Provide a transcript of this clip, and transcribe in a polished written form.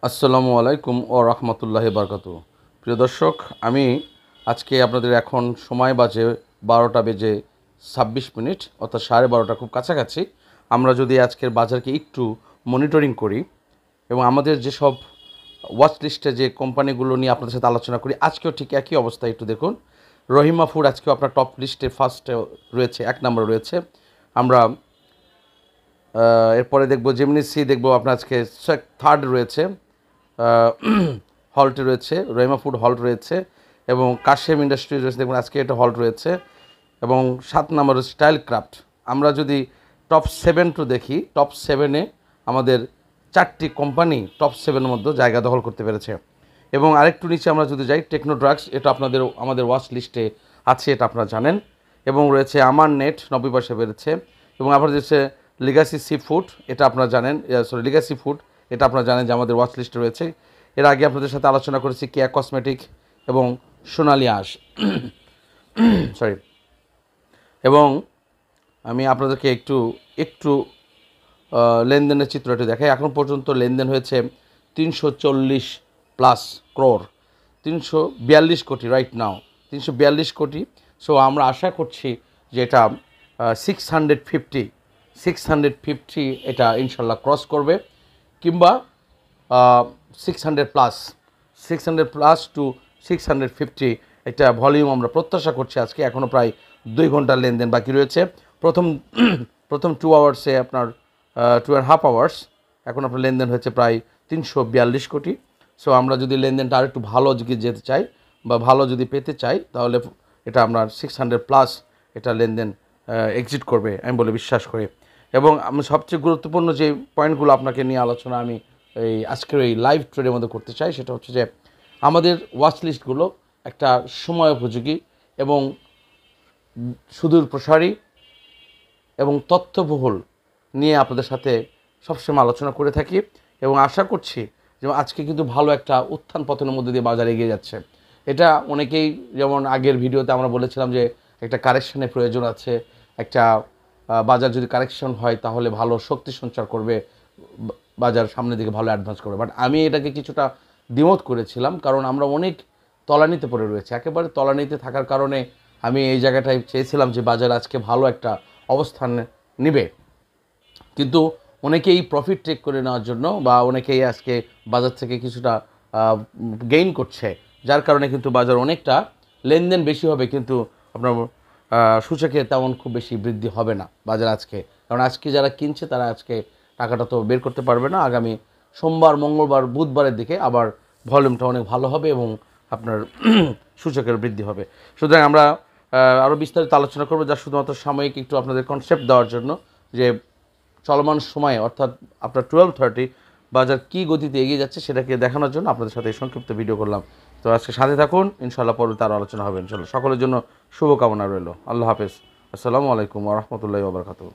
আসসালামু আলাইকুম ও রহমতুল্লাহি বারকাতু। প্রিয় দর্শক, আমি আজকে আপনাদের এখন সময় বাজে 12:26 অর্থাৎ 12:30, খুব কাছাকাছি। আমরা যদি আজকের বাজারকে একটু মনিটরিং করি এবং আমাদের যেসব ওয়াচ লিস্টে যে কোম্পানিগুলো নিয়ে আপনাদের সাথে আলোচনা করি, আজকেও ঠিক একই অবস্থা। একটু দেখুন, রহিমা ফুড আজকেও আপনার টপ লিস্টে ফার্স্টে রয়েছে, 1 নম্বরে রয়েছে। আমরা এরপরে দেখবো জেমিনি দেখবো আপনার আজকে থার্ড রয়েছে, হল্ট রয়েছে, রহিমা ফুড হল্ট রয়েছে এবং কাশেম ইন্ডাস্ট্রিজ রয়েছে, দেখুন আজকে এটা হল্ট রয়েছে। এবং 7 নম্বরে স্টাইল ক্রাফট। আমরা যদি টপ 7 দেখি, টপ 7-এ আমাদের 4টি কোম্পানি টপ 7-এর মধ্যে জায়গা দখল করতে পেরেছে। এবং আরেকটু নিচে আমরা যদি যাই, টেকনো ড্রাগস, এটা আমাদের ওয়াচ লিস্টে আছে, এটা আপনারা জানেন। এবং রয়েছে আমার নেট 90 পয়সা বেড়েছে। এবং আবার রয়েছে লিগাসি সি ফুড, এটা আপনারা জানেন, লিগাসি ফুড, এটা আপনারা জানেন যে আমাদের ওয়াচ লিস্টে রয়েছে। এর আগে আপনাদের সাথে আলোচনা করেছি কেয়া কসমেটিক এবং সোনালি আঁশ সরি। এবং আমি আপনাদেরকে একটু একটু লেনদেনের চিত্রটি দেখাই। এখন পর্যন্ত লেনদেন হয়েছে 340+ ক্রোর, 342 কোটি রাইট নাও, 342 কোটি। সো আমরা আশা করছি যে এটা 650 এটা ইনশাল্লাহ ক্রস করবে, কিংবা 600+ টু 650 একটা ভলিউম আমরা প্রত্যাশা করছি আজকে। এখনও প্রায় 2 ঘন্টার লেনদেন বাকি রয়েছে। প্রথম 2 আওয়ার্সে আপনার 2.5 আওয়ার্স এখন আপনার লেনদেন হয়েছে প্রায় 342 কোটি। সো আমরা যদি লেনদেনটা আর একটু ভালো দিকে যেতে চাই বা ভালো যদি পেতে চাই, তাহলে এটা আমরা 600+ এটা লেনদেন এক্সিট করবে আমি বলে বিশ্বাস করি। এবং আমি সবচেয়ে গুরুত্বপূর্ণ যে পয়েন্টগুলো আপনাকে নিয়ে আলোচনা আমি এই আজকের এই লাইভ ট্রেডের মধ্যে করতে চাই, সেটা হচ্ছে যে আমাদের ওয়াচ লিস্টগুলো একটা সময় উপযোগী এবং সুদূর প্রসারী এবং তথ্যবহুল নিয়ে আপনাদের সাথে সবসময় আলোচনা করে থাকি। এবং আশা করছি যে আজকে কিন্তু ভালো একটা উত্থান পতনের মধ্যে দিয়ে বাজার এগিয়ে যাচ্ছে। এটা অনেকেই, যেমন আগের ভিডিওতে আমরা বলেছিলাম যে একটা কারেকশনের প্রয়োজন আছে, একটা বাজার যদি কারেকশন হয় তাহলে ভালো শক্তি সঞ্চার করবে, বাজার সামনের দিকে ভালো অ্যাডভান্স করবে। বাট আমি এটাকে কিছুটা দ্বিমত করেছিলাম, কারণ আমরা অনেক তলানিতে পড়ে রয়েছে। একেবারে তলানিতে থাকার কারণে আমি এই জায়গাটায় চেয়েছিলাম যে বাজার আজকে ভালো একটা অবস্থান নেবে, কিন্তু অনেকেই প্রফিট টেক করে নেওয়ার জন্য বা অনেকেই আজকে বাজার থেকে কিছুটা গেইন করছে, যার কারণে কিন্তু বাজার অনেকটা লেনদেন বেশি হবে, কিন্তু আপনার সূচকে তেমন খুব বেশি বৃদ্ধি হবে না বাজার আজকে। কারণ আজকে যারা কিনছে তারা আজকে টাকাটা তো বের করতে পারবে না। আগামী সোমবার, মঙ্গলবার, বুধবারের দিকে আবার ভলিউমটা অনেক ভালো হবে এবং আপনার সূচকের বৃদ্ধি হবে। সুতরাং আমরা আরও বিস্তারিত আলোচনা করবো, যা শুধুমাত্র সাময়িক একটু আপনাদের কনসেপ্ট দেওয়ার জন্য যে চলমান সময়ে অর্থাৎ আপনার 12:30 বাজার কী গতিতে এগিয়ে যাচ্ছে সেটাকে দেখানোর জন্য আপনাদের সাথে সংক্ষিপ্ত ভিডিও করলাম। তো আজকে সাথে থাকুন, ইনশাআল্লাহ পরে তার আলোচনা হবে ইনশাআল্লাহ। সকলের জন্য শুভকামনা রইল। আল্লাহ হাফেজ। আসসালামু আলাইকুম ওয়া রাহমাতুল্লাহি ওয়া বারাকাতুহু।